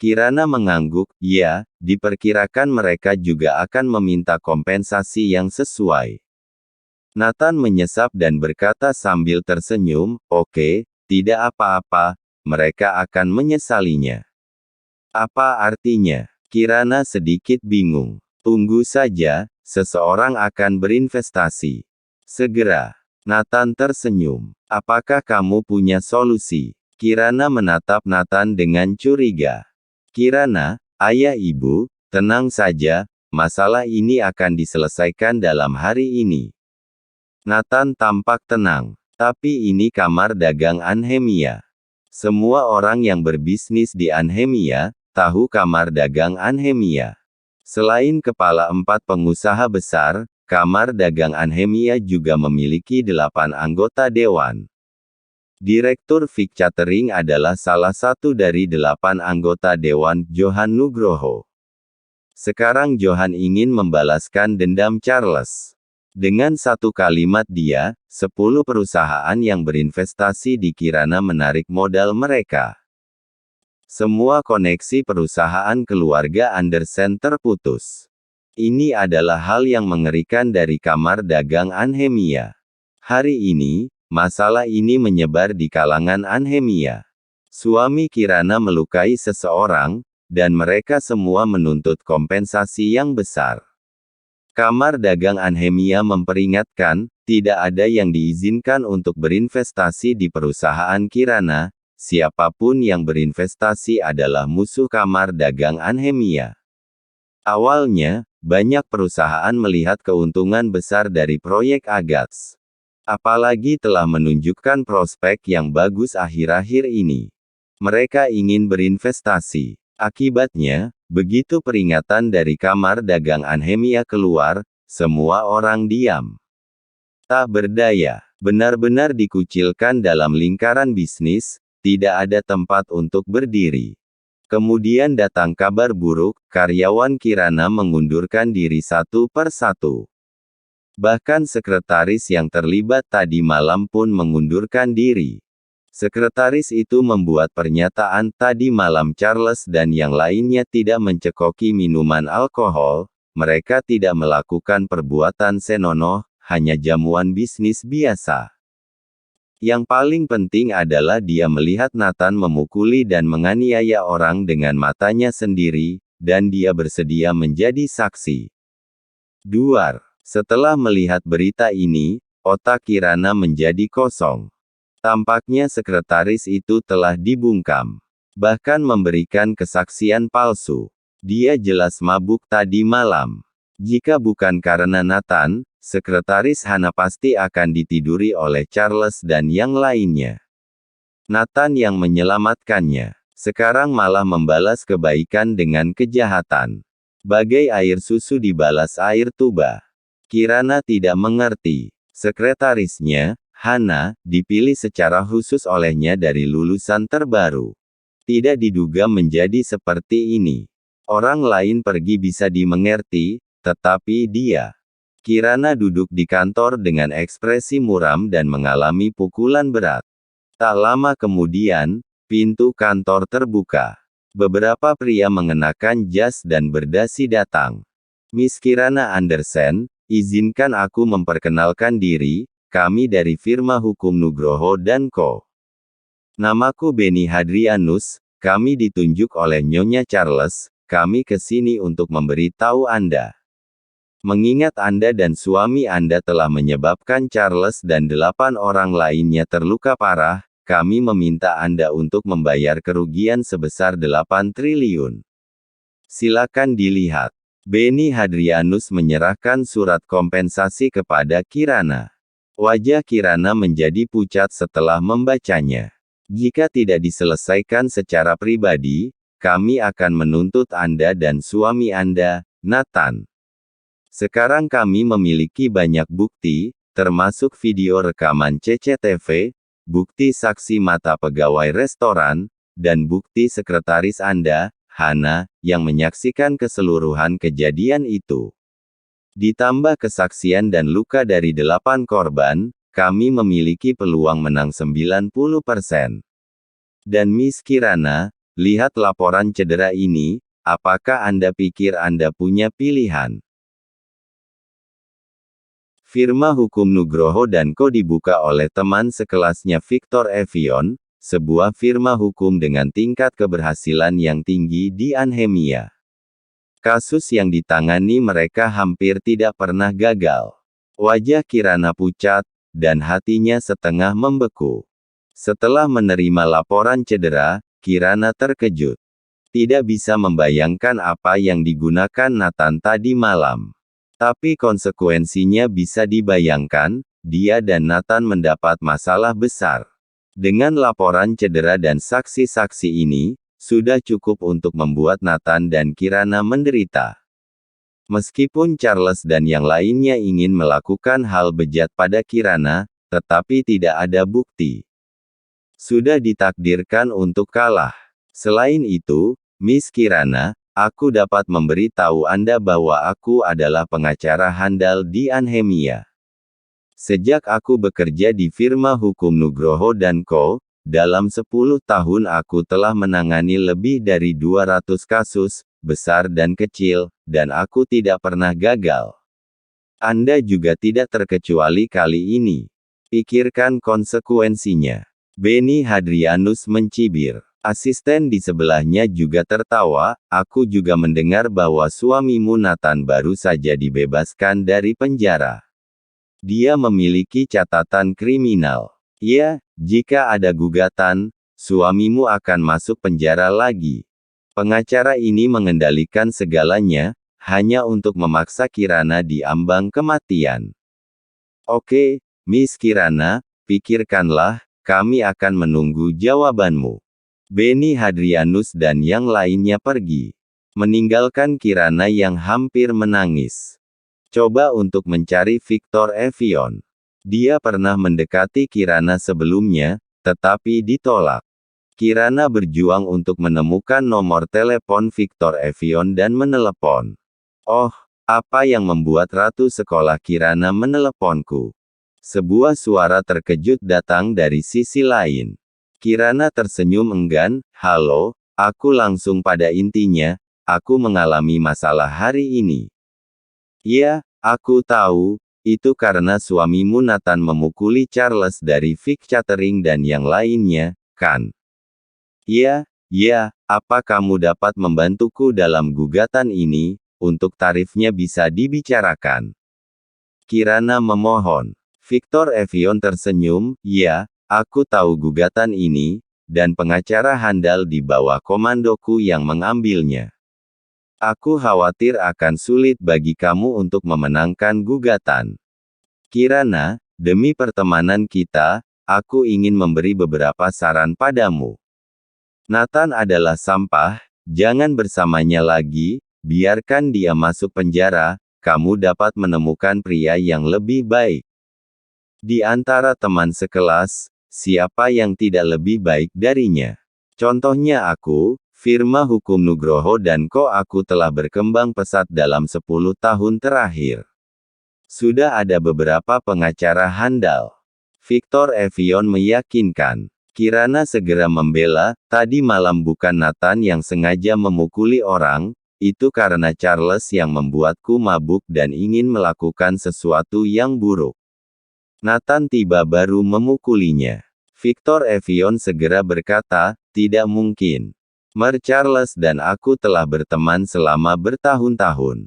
Kirana mengangguk, ya, diperkirakan mereka juga akan meminta kompensasi yang sesuai. Nathan menyesap dan berkata sambil tersenyum, oke, tidak apa-apa, mereka akan menyesalinya. Apa artinya? Kirana sedikit bingung. Tunggu saja, seseorang akan berinvestasi. Segera. Nathan tersenyum. Apakah kamu punya solusi? Kirana menatap Nathan dengan curiga. Kirana, ayah ibu, tenang saja, masalah ini akan diselesaikan dalam hari ini. Nathan tampak tenang. Tapi ini kamar dagang Anhemia. Semua orang yang berbisnis di Anhemia, tahu kamar dagang Anhemia. Selain kepala 4 pengusaha besar, kamar dagang Anhemia juga memiliki 8 anggota dewan. Direktur Vic Catering adalah salah satu dari 8 anggota dewan, Johan Nugroho. Sekarang Johan ingin membalaskan dendam Charles. Dengan satu kalimat dia, 10 perusahaan yang berinvestasi di Kirana menarik modal mereka. Semua koneksi perusahaan keluarga Andersen terputus. Ini adalah hal yang mengerikan dari kamar dagang Anhemia. Hari ini, masalah ini menyebar di kalangan Anhemia. Suami Kirana melukai seseorang, dan mereka semua menuntut kompensasi yang besar. Kamar dagang Anhemia memperingatkan, tidak ada yang diizinkan untuk berinvestasi di perusahaan Kirana, siapapun yang berinvestasi adalah musuh kamar dagang Anhemia. Awalnya, banyak perusahaan melihat keuntungan besar dari proyek Agats. Apalagi telah menunjukkan prospek yang bagus akhir-akhir ini. Mereka ingin berinvestasi. Akibatnya, begitu peringatan dari kamar dagang Anhemia keluar, semua orang diam. Tak berdaya, benar-benar dikucilkan dalam lingkaran bisnis, tidak ada tempat untuk berdiri. Kemudian datang kabar buruk, karyawan Kirana mengundurkan diri satu per satu. Bahkan sekretaris yang terlibat tadi malam pun mengundurkan diri. Sekretaris itu membuat pernyataan tadi malam Charles dan yang lainnya tidak mencekoki minuman alkohol, mereka tidak melakukan perbuatan senonoh, hanya jamuan bisnis biasa. Yang paling penting adalah dia melihat Nathan memukuli dan menganiaya orang dengan matanya sendiri, dan dia bersedia menjadi saksi. Duar. Setelah melihat berita ini, otak Kirana menjadi kosong. Tampaknya sekretaris itu telah dibungkam. Bahkan memberikan kesaksian palsu. Dia jelas mabuk tadi malam. Jika bukan karena Nathan, sekretaris Hana pasti akan ditiduri oleh Charles dan yang lainnya. Nathan yang menyelamatkannya. Sekarang malah membalas kebaikan dengan kejahatan. Bagai air susu dibalas air tuba. Kirana tidak mengerti. Sekretarisnya, Hana, dipilih secara khusus olehnya dari lulusan terbaru. Tidak diduga menjadi seperti ini. Orang lain pergi bisa dimengerti, tetapi dia. Kirana duduk di kantor dengan ekspresi muram dan mengalami pukulan berat. Tak lama kemudian, pintu kantor terbuka. Beberapa pria mengenakan jas dan berdasi datang. Miss Kirana Andersen, izinkan aku memperkenalkan diri, kami dari firma hukum Nugroho dan Co. Namaku Benny Hadrianus, kami ditunjuk oleh Nyonya Charles, kami ke sini untuk memberitahu Anda. Mengingat Anda dan suami Anda telah menyebabkan Charles dan 8 orang lainnya terluka parah, kami meminta Anda untuk membayar kerugian sebesar 8 triliun. Silakan dilihat. Benny Hadrianus menyerahkan surat kompensasi kepada Kirana. Wajah Kirana menjadi pucat setelah membacanya. Jika tidak diselesaikan secara pribadi, kami akan menuntut Anda dan suami Anda, Nathan. Sekarang kami memiliki banyak bukti, termasuk video rekaman CCTV, bukti saksi mata pegawai restoran, dan bukti sekretaris Anda, Hana, yang menyaksikan keseluruhan kejadian itu. Ditambah kesaksian dan luka dari 8 korban, kami memiliki peluang menang 90%. Dan Miss Kirana, lihat laporan cedera ini, apakah Anda pikir Anda punya pilihan? Firma hukum Nugroho dan Co dibuka oleh teman sekelasnya Victor Evion, sebuah firma hukum dengan tingkat keberhasilan yang tinggi di Anhemia. Kasus yang ditangani mereka hampir tidak pernah gagal. Wajah Kirana pucat, dan hatinya setengah membeku. Setelah menerima laporan cedera, Kirana terkejut. Tidak bisa membayangkan apa yang digunakan Nathan tadi malam. Tapi konsekuensinya bisa dibayangkan, dia dan Nathan mendapat masalah besar. Dengan laporan cedera dan saksi-saksi ini, sudah cukup untuk membuat Nathan dan Kirana menderita. Meskipun Charles dan yang lainnya ingin melakukan hal bejat pada Kirana, tetapi tidak ada bukti. Sudah ditakdirkan untuk kalah. Selain itu, Miss Kirana, aku dapat memberitahu Anda bahwa aku adalah pengacara handal di Anhemia. Sejak aku bekerja di firma hukum Nugroho dan Co., dalam 10 tahun aku telah menangani lebih dari 200 kasus, besar dan kecil, dan aku tidak pernah gagal. Anda juga tidak terkecuali kali ini. Pikirkan konsekuensinya. Benny Hadrianus mencibir. Asisten di sebelahnya juga tertawa. Aku juga mendengar bahwa suamimu Nathan baru saja dibebaskan dari penjara. Dia memiliki catatan kriminal. Ya, jika ada gugatan, suamimu akan masuk penjara lagi. Pengacara ini mengendalikan segalanya, hanya untuk memaksa Kirana di ambang kematian. Oke, Miss Kirana, pikirkanlah, kami akan menunggu jawabanmu. Benny Hadrianus dan yang lainnya pergi, meninggalkan Kirana yang hampir menangis. Coba untuk mencari Victor Evion. Dia pernah mendekati Kirana sebelumnya, tetapi ditolak. Kirana berjuang untuk menemukan nomor telepon Victor Evion dan menelepon. Oh, apa yang membuat ratu sekolah Kirana meneleponku? Sebuah suara terkejut datang dari sisi lain. Kirana tersenyum enggan, halo, aku langsung pada intinya, aku mengalami masalah hari ini. Ya, aku tahu. Itu karena suamimu Nathan memukuli Charles dari Vic Catering dan yang lainnya, kan? Ya, apa kamu dapat membantuku dalam gugatan ini, untuk tarifnya bisa dibicarakan? Kirana memohon. Victor Evion tersenyum, ya, aku tahu gugatan ini, dan pengacara handal di bawah komandoku yang mengambilnya. Aku khawatir akan sulit bagi kamu untuk memenangkan gugatan. Kirana, demi pertemanan kita, aku ingin memberi beberapa saran padamu. Nathan adalah sampah, jangan bersamanya lagi, biarkan dia masuk penjara, kamu dapat menemukan pria yang lebih baik. Di antara teman sekelas, siapa yang tidak lebih baik darinya? Contohnya aku, firma hukum Nugroho dan Co. Aku telah berkembang pesat dalam 10 tahun terakhir. Sudah ada beberapa pengacara handal. Victor Evion meyakinkan. Kirana segera membela, tadi malam bukan Nathan yang sengaja memukuli orang, itu karena Charles yang membuatku mabuk dan ingin melakukan sesuatu yang buruk. Nathan tiba baru memukulinya. Victor Evion segera berkata, tidak mungkin. Charles dan aku telah berteman selama bertahun-tahun.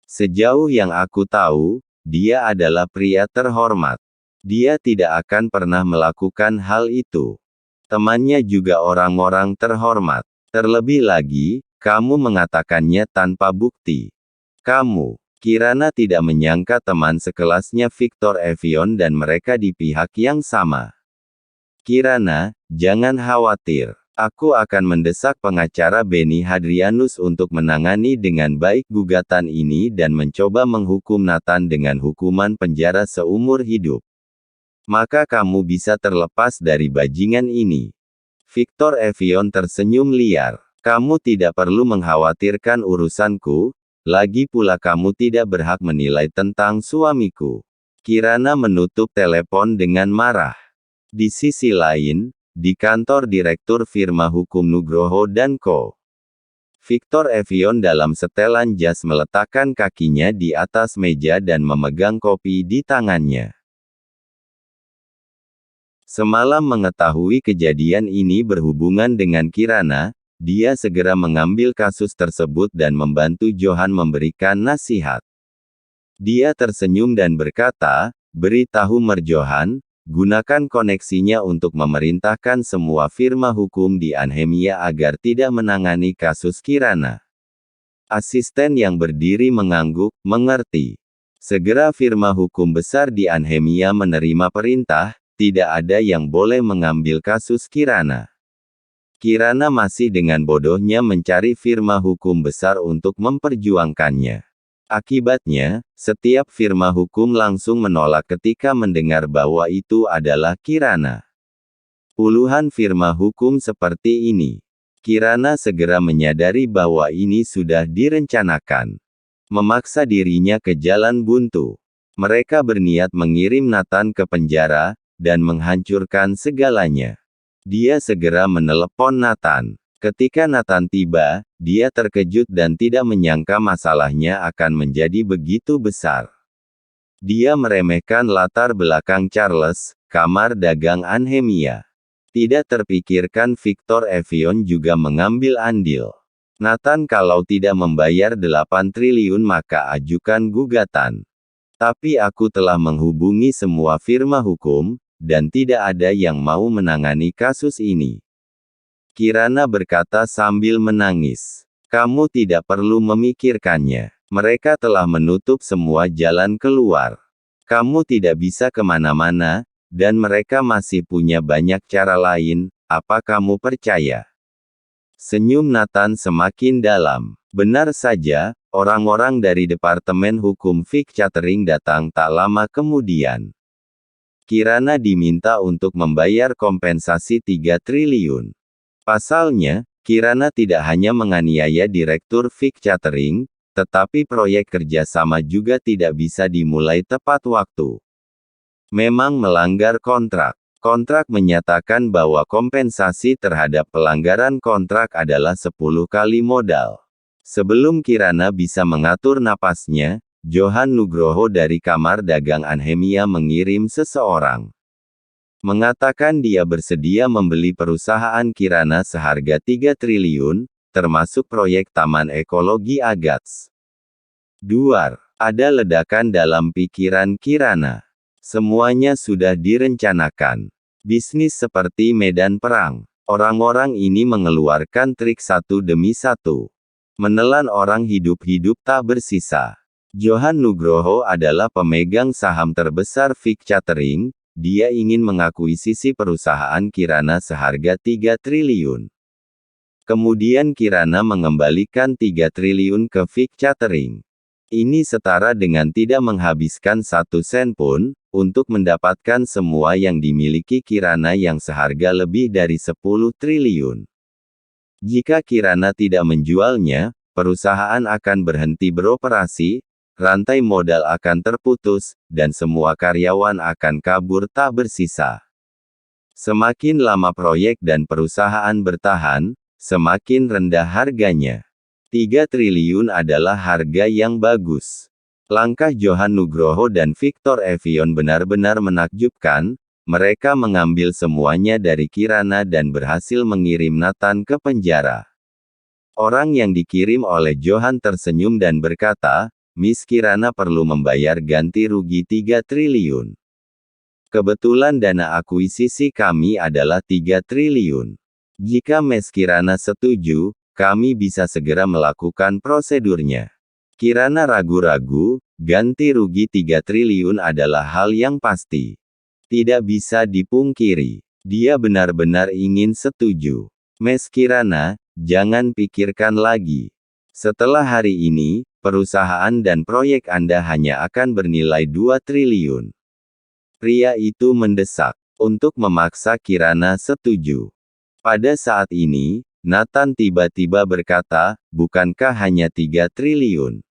Sejauh yang aku tahu, dia adalah pria terhormat. Dia tidak akan pernah melakukan hal itu. Temannya juga orang-orang terhormat. Terlebih lagi, kamu mengatakannya tanpa bukti. Kamu, Kirana tidak menyangka teman sekelasnya Victor Evion dan mereka di pihak yang sama. Kirana, jangan khawatir. Aku akan mendesak pengacara Benny Hadrianus untuk menangani dengan baik gugatan ini dan mencoba menghukum Nathan dengan hukuman penjara seumur hidup. Maka kamu bisa terlepas dari bajingan ini. Victor Evion tersenyum liar. Kamu tidak perlu mengkhawatirkan urusanku, lagi pula kamu tidak berhak menilai tentang suamiku. Kirana menutup telepon dengan marah. Di sisi lain, di kantor Direktur Firma Hukum Nugroho dan Co. Victor Evion dalam setelan jas meletakkan kakinya di atas meja dan memegang kopi di tangannya. Semalam mengetahui kejadian ini berhubungan dengan Kirana, dia segera mengambil kasus tersebut dan membantu Johan memberikan nasihat. Dia tersenyum dan berkata, beritahu Merjohan, gunakan koneksinya untuk memerintahkan semua firma hukum di Anhemia agar tidak menangani kasus Kirana. Asisten yang berdiri mengangguk, mengerti. Segera firma hukum besar di Anhemia menerima perintah, tidak ada yang boleh mengambil kasus Kirana. Kirana masih dengan bodohnya mencari firma hukum besar untuk memperjuangkannya. Akibatnya, setiap firma hukum langsung menolak ketika mendengar bahwa itu adalah Kirana. Puluhan firma hukum seperti ini. Kirana segera menyadari bahwa ini sudah direncanakan. Memaksa dirinya ke jalan buntu. Mereka berniat mengirim Nathan ke penjara, dan menghancurkan segalanya. Dia segera menelepon Nathan. Ketika Nathan tiba, dia terkejut dan tidak menyangka masalahnya akan menjadi begitu besar. Dia meremehkan latar belakang Charles, kamar dagang Anhemia. Tidak terpikirkan Victor Evion juga mengambil andil. Nathan kalau tidak membayar 8 triliun maka ajukan gugatan. Tapi aku telah menghubungi semua firma hukum, dan tidak ada yang mau menangani kasus ini. Kirana berkata sambil menangis. Kamu tidak perlu memikirkannya. Mereka telah menutup semua jalan keluar. Kamu tidak bisa kemana-mana, dan mereka masih punya banyak cara lain, apa kamu percaya? Senyum Nathan semakin dalam. Benar saja, orang-orang dari Departemen Hukum Vic Catering datang tak lama kemudian. Kirana diminta untuk membayar kompensasi 3 triliun. Pasalnya, Kirana tidak hanya menganiaya Direktur Vic Catering, tetapi proyek kerjasama juga tidak bisa dimulai tepat waktu. Memang melanggar kontrak. Kontrak menyatakan bahwa kompensasi terhadap pelanggaran kontrak adalah 10 kali modal. Sebelum Kirana bisa mengatur napasnya, Johan Nugroho dari kamar dagang Anhemia mengirim seseorang. Mengatakan dia bersedia membeli perusahaan Kirana seharga 3 triliun, termasuk proyek Taman Ekologi Agats. Duar, ada ledakan dalam pikiran Kirana. Semuanya sudah direncanakan. Bisnis seperti medan perang. Orang-orang ini mengeluarkan trik satu demi satu. Menelan orang hidup-hidup tak bersisa. Johan Nugroho adalah pemegang saham terbesar Vic Catering, dia ingin mengakuisisi perusahaan Kirana seharga 3 triliun. Kemudian Kirana mengembalikan 3 triliun ke Vic Catering. Ini setara dengan tidak menghabiskan 1 sen pun, untuk mendapatkan semua yang dimiliki Kirana yang seharga lebih dari 10 triliun. Jika Kirana tidak menjualnya, perusahaan akan berhenti beroperasi, rantai modal akan terputus, dan semua karyawan akan kabur tak bersisa. Semakin lama proyek dan perusahaan bertahan, semakin rendah harganya. 3 triliun adalah harga yang bagus. Langkah Johan Nugroho dan Victor Evion benar-benar menakjubkan, mereka mengambil semuanya dari Kirana dan berhasil mengirim Nathan ke penjara. Orang yang dikirim oleh Johan tersenyum dan berkata, Miss Kirana perlu membayar ganti rugi 3 triliun. Kebetulan dana akuisisi kami adalah 3 triliun. Jika Miss Kirana setuju, kami bisa segera melakukan prosedurnya. Kirana ragu-ragu, ganti rugi 3 triliun adalah hal yang pasti. Tidak bisa dipungkiri. Dia benar-benar ingin setuju. Miss Kirana, jangan pikirkan lagi. Setelah hari ini, perusahaan dan proyek Anda hanya akan bernilai 2 triliun. Pria itu mendesak, untuk memaksa Kirana setuju. Pada saat ini, Nathan tiba-tiba berkata, bukankah hanya 3 triliun?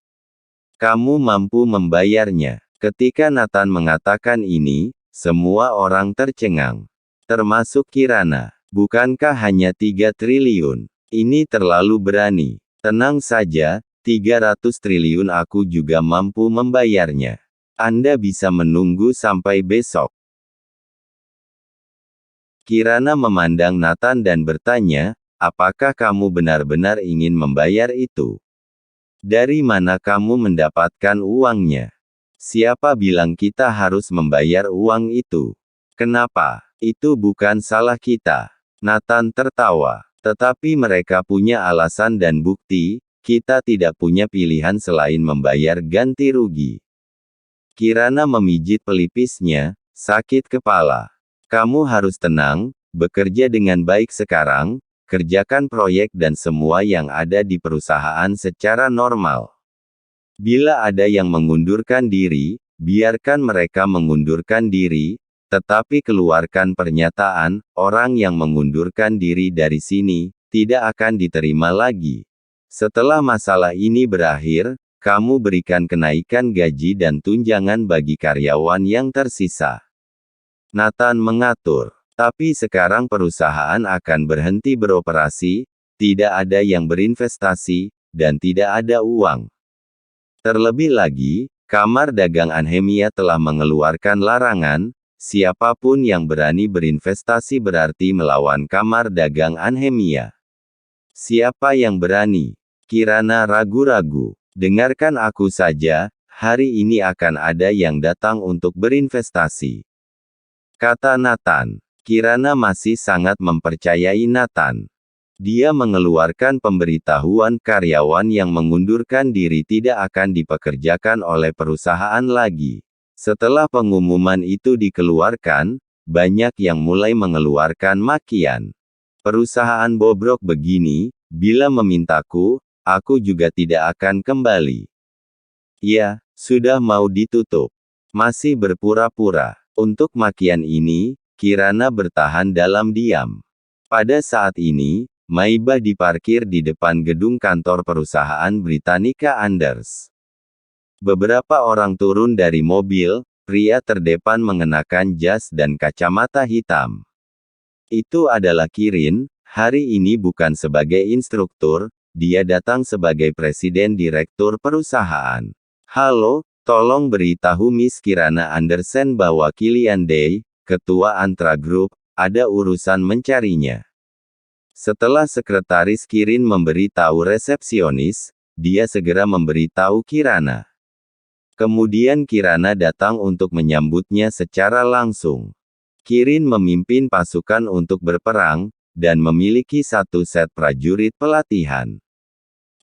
Kamu mampu membayarnya. Ketika Nathan mengatakan ini, semua orang tercengang. Termasuk Kirana. Bukankah hanya 3 triliun? Ini terlalu berani. Tenang saja, 300 triliun aku juga mampu membayarnya. Anda bisa menunggu sampai besok. Kirana memandang Nathan dan bertanya, apakah kamu benar-benar ingin membayar itu? Dari mana kamu mendapatkan uangnya? Siapa bilang kita harus membayar uang itu? Kenapa? Itu bukan salah kita. Nathan tertawa. Tetapi mereka punya alasan dan bukti, kita tidak punya pilihan selain membayar ganti rugi. Kirana memijit pelipisnya, sakit kepala. Kamu harus tenang, bekerja dengan baik sekarang, kerjakan proyek dan semua yang ada di perusahaan secara normal. Bila ada yang mengundurkan diri, biarkan mereka mengundurkan diri, tetapi keluarkan pernyataan, orang yang mengundurkan diri dari sini, tidak akan diterima lagi. Setelah masalah ini berakhir, kamu berikan kenaikan gaji dan tunjangan bagi karyawan yang tersisa. Nathan mengatur. Tapi sekarang perusahaan akan berhenti beroperasi, tidak ada yang berinvestasi, dan tidak ada uang. Terlebih lagi, Kamar Dagang Anhemia telah mengeluarkan larangan, siapapun yang berani berinvestasi berarti melawan Kamar Dagang Anhemia. Siapa yang berani? Kirana ragu-ragu. Dengarkan aku saja, hari ini akan ada yang datang untuk berinvestasi. Kata Nathan. Kirana masih sangat mempercayai Nathan. Dia mengeluarkan pemberitahuan karyawan yang mengundurkan diri tidak akan dipekerjakan oleh perusahaan lagi. Setelah pengumuman itu dikeluarkan, banyak yang mulai mengeluarkan makian. Perusahaan bobrok begini, bila memintaku, aku juga tidak akan kembali. Ya, sudah mau ditutup. Masih berpura-pura. Untuk makian ini, Kirana bertahan dalam diam. Pada saat ini, Maibah diparkir di depan gedung kantor perusahaan Britannica Anders. Beberapa orang turun dari mobil, pria terdepan mengenakan jas dan kacamata hitam. Itu adalah Kirin, hari ini bukan sebagai instruktur, dia datang sebagai presiden direktur perusahaan. Halo, tolong beritahu Miss Kirana Andersen bahwa Killian Day, ketua Antra Group, ada urusan mencarinya. Setelah sekretaris Kirin memberitahu resepsionis, dia segera memberitahu Kirana. Kemudian Kirana datang untuk menyambutnya secara langsung. Kirin memimpin pasukan untuk berperang, dan memiliki satu set prajurit pelatihan.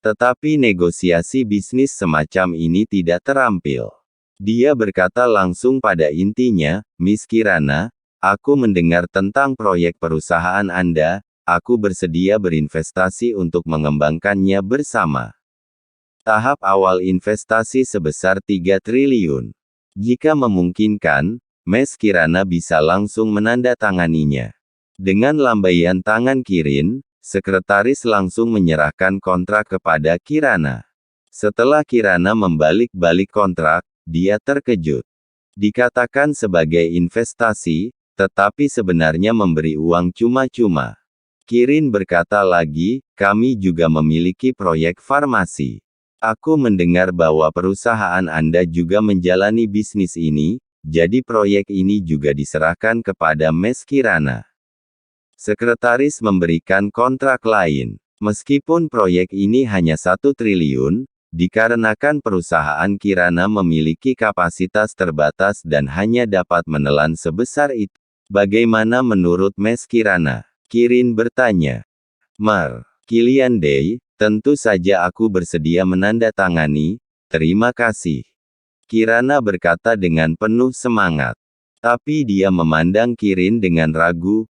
Tetapi negosiasi bisnis semacam ini tidak terampil. Dia berkata langsung pada intinya, Miss Kirana, aku mendengar tentang proyek perusahaan Anda, aku bersedia berinvestasi untuk mengembangkannya bersama. Tahap awal investasi sebesar 3 triliun. Jika memungkinkan, Miss Kirana bisa langsung menandatanganinya. Dengan lambaian tangan Kirin, sekretaris langsung menyerahkan kontrak kepada Kirana. Setelah Kirana membalik-balik kontrak, dia terkejut. Dikatakan sebagai investasi, tetapi sebenarnya memberi uang cuma-cuma. Kirin berkata lagi, kami juga memiliki proyek farmasi. Aku mendengar bahwa perusahaan Anda juga menjalani bisnis ini, jadi proyek ini juga diserahkan kepada Miss Kirana. Sekretaris memberikan kontrak lain. Meskipun proyek ini hanya 1 triliun, dikarenakan perusahaan Kirana memiliki kapasitas terbatas dan hanya dapat menelan sebesar itu. Bagaimana menurut Miss Kirana? Kirin bertanya. Killian Day, tentu saja aku bersedia menandatangani, terima kasih. Kirana berkata dengan penuh semangat. Tapi dia memandang Kirin dengan ragu,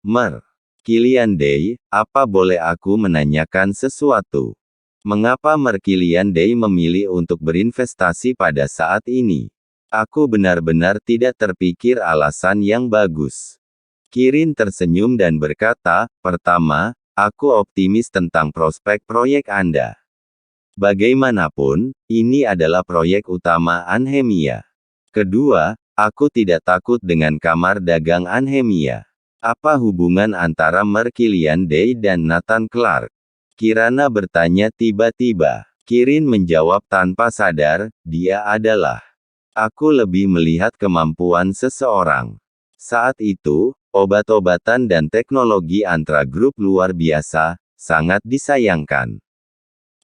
Killian Day, apa boleh aku menanyakan sesuatu? Mengapa Killian Day memilih untuk berinvestasi pada saat ini? Aku benar-benar tidak terpikir alasan yang bagus. Kirin tersenyum dan berkata, pertama, aku optimis tentang prospek proyek Anda. Bagaimanapun, ini adalah proyek utama Anhemia. Kedua, aku tidak takut dengan Kamar Dagang Anhemia. Apa hubungan antara Merkilian Day dan Nathan Clark? Kirana bertanya tiba-tiba. Kirin menjawab tanpa sadar, dia adalah. Aku lebih melihat kemampuan seseorang. Saat itu, obat-obatan dan teknologi antra grup luar biasa, sangat disayangkan.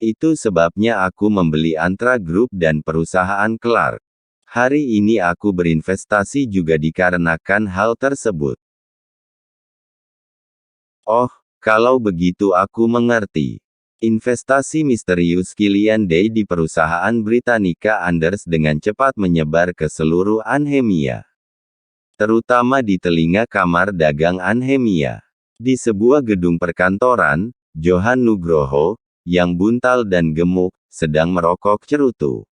Itu sebabnya aku membeli antra grup dan perusahaan Clark. Hari ini aku berinvestasi juga dikarenakan hal tersebut. Oh, kalau begitu aku mengerti. Investasi misterius Killian Day di perusahaan Britannica Anders dengan cepat menyebar ke seluruh Anhemia. Terutama di telinga kamar dagang Anhemia. Di sebuah gedung perkantoran, Johan Nugroho, yang buntal dan gemuk, sedang merokok cerutu.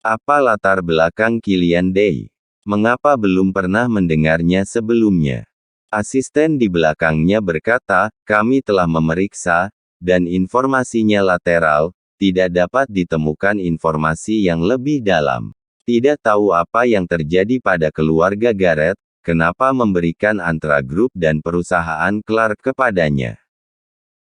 Apa latar belakang Killian Day? Mengapa belum pernah mendengarnya sebelumnya? Asisten di belakangnya berkata, kami telah memeriksa, dan informasinya lateral, tidak dapat ditemukan informasi yang lebih dalam. Tidak tahu apa yang terjadi pada keluarga Garrett, kenapa memberikan antra grup dan perusahaan Clark kepadanya.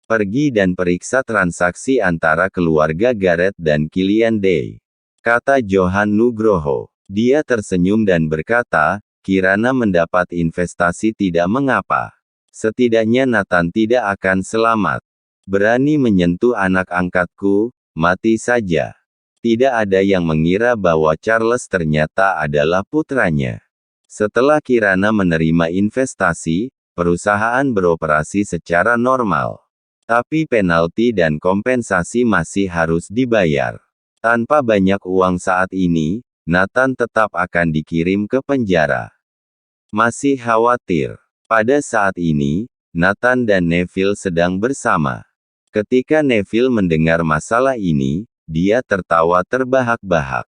Pergi dan periksa transaksi antara keluarga Garrett dan Killian Day, kata Johan Nugroho. Dia tersenyum dan berkata, Kirana mendapat investasi tidak mengapa. Setidaknya Nathan tidak akan selamat. Berani menyentuh anak angkatku, mati saja. Tidak ada yang mengira bahwa Charles ternyata adalah putranya. Setelah Kirana menerima investasi, perusahaan beroperasi secara normal. Tapi penalti dan kompensasi masih harus dibayar. Tanpa banyak uang saat ini, Nathan tetap akan dikirim ke penjara. Masih khawatir. Pada saat ini, Nathan dan Neville sedang bersama. Ketika Neville mendengar masalah ini, dia tertawa terbahak-bahak.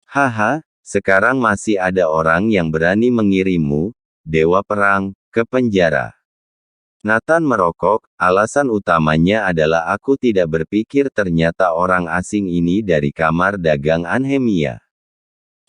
Haha, sekarang masih ada orang yang berani mengirimmu, Dewa Perang, ke penjara. Nathan merokok, alasan utamanya adalah aku tidak berpikir ternyata orang asing ini dari kamar dagang Anhemia.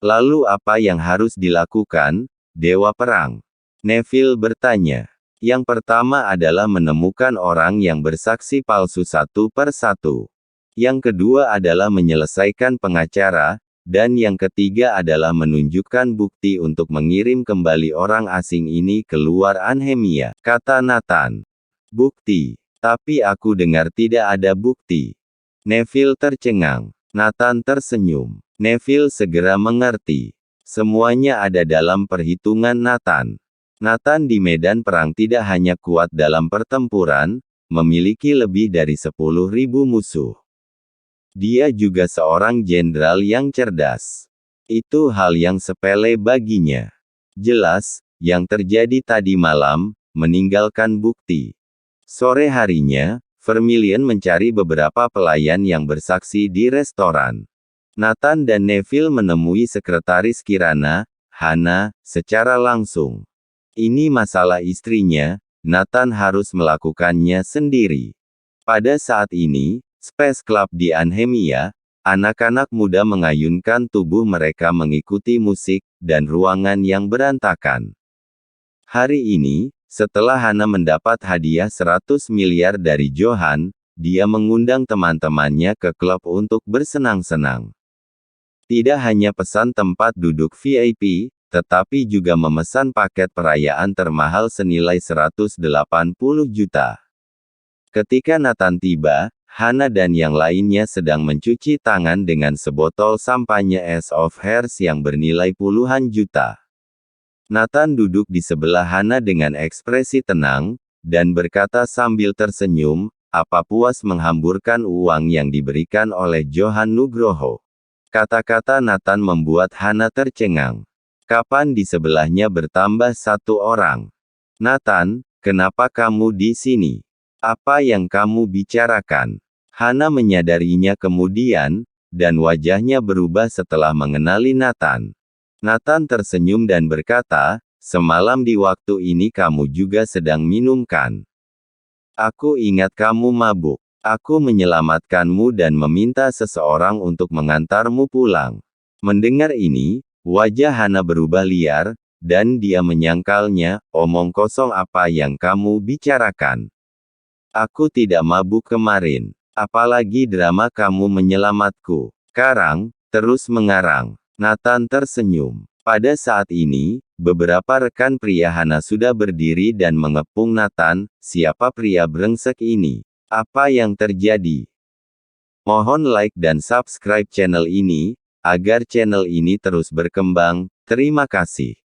Lalu apa yang harus dilakukan, Dewa Perang? Neville bertanya. Yang pertama adalah menemukan orang yang bersaksi palsu satu per satu. Yang kedua adalah menyelesaikan pengacara, dan yang ketiga adalah menunjukkan bukti untuk mengirim kembali orang asing ini keluar Anhemia, kata Nathan. Bukti. Tapi aku dengar tidak ada bukti. Neville tercengang. Nathan tersenyum. Neville segera mengerti. Semuanya ada dalam perhitungan Nathan. Nathan di medan perang tidak hanya kuat dalam pertempuran, memiliki lebih dari 10.000 musuh. Dia juga seorang jenderal yang cerdas. Itu hal yang sepele baginya. Jelas, yang terjadi tadi malam, meninggalkan bukti. Sore harinya, Vermilion mencari beberapa pelayan yang bersaksi di restoran. Nathan dan Neville menemui sekretaris Kirana, Hannah, secara langsung. Ini masalah istrinya, Nathan harus melakukannya sendiri. Pada saat ini, Space Club di Anhemia, anak-anak muda mengayunkan tubuh mereka mengikuti musik, dan ruangan yang berantakan. Hari ini, setelah Hannah mendapat hadiah 100 miliar dari Johan, dia mengundang teman-temannya ke klub untuk bersenang-senang. Tidak hanya pesan tempat duduk VIP, tetapi juga memesan paket perayaan termahal senilai 180 juta. Ketika Nathan tiba, Hannah dan yang lainnya sedang mencuci tangan dengan sebotol sampanye Ace of Hearts yang bernilai puluhan juta. Nathan duduk di sebelah Hannah dengan ekspresi tenang, dan berkata sambil tersenyum, apa puas menghamburkan uang yang diberikan oleh Johan Nugroho. Kata-kata Nathan membuat Hannah tercengang. Kapan di sebelahnya bertambah satu orang? Nathan, kenapa kamu di sini? Apa yang kamu bicarakan? Hannah menyadarinya kemudian, dan wajahnya berubah setelah mengenali Nathan. Nathan tersenyum dan berkata, semalam di waktu ini kamu juga sedang minumkan. Aku ingat kamu mabuk. Aku menyelamatkanmu dan meminta seseorang untuk mengantarmu pulang. Mendengar ini, wajah Hannah berubah liar, dan dia menyangkalnya, omong kosong apa yang kamu bicarakan. Aku tidak mabuk kemarin. Apalagi drama kamu menyelamatku. Karang, terus mengarang. Nathan tersenyum. Pada saat ini, beberapa rekan pria Hana sudah berdiri dan mengepung Nathan. Siapa pria brengsek ini? Apa yang terjadi? Mohon like dan subscribe channel ini, agar channel ini terus berkembang. Terima kasih.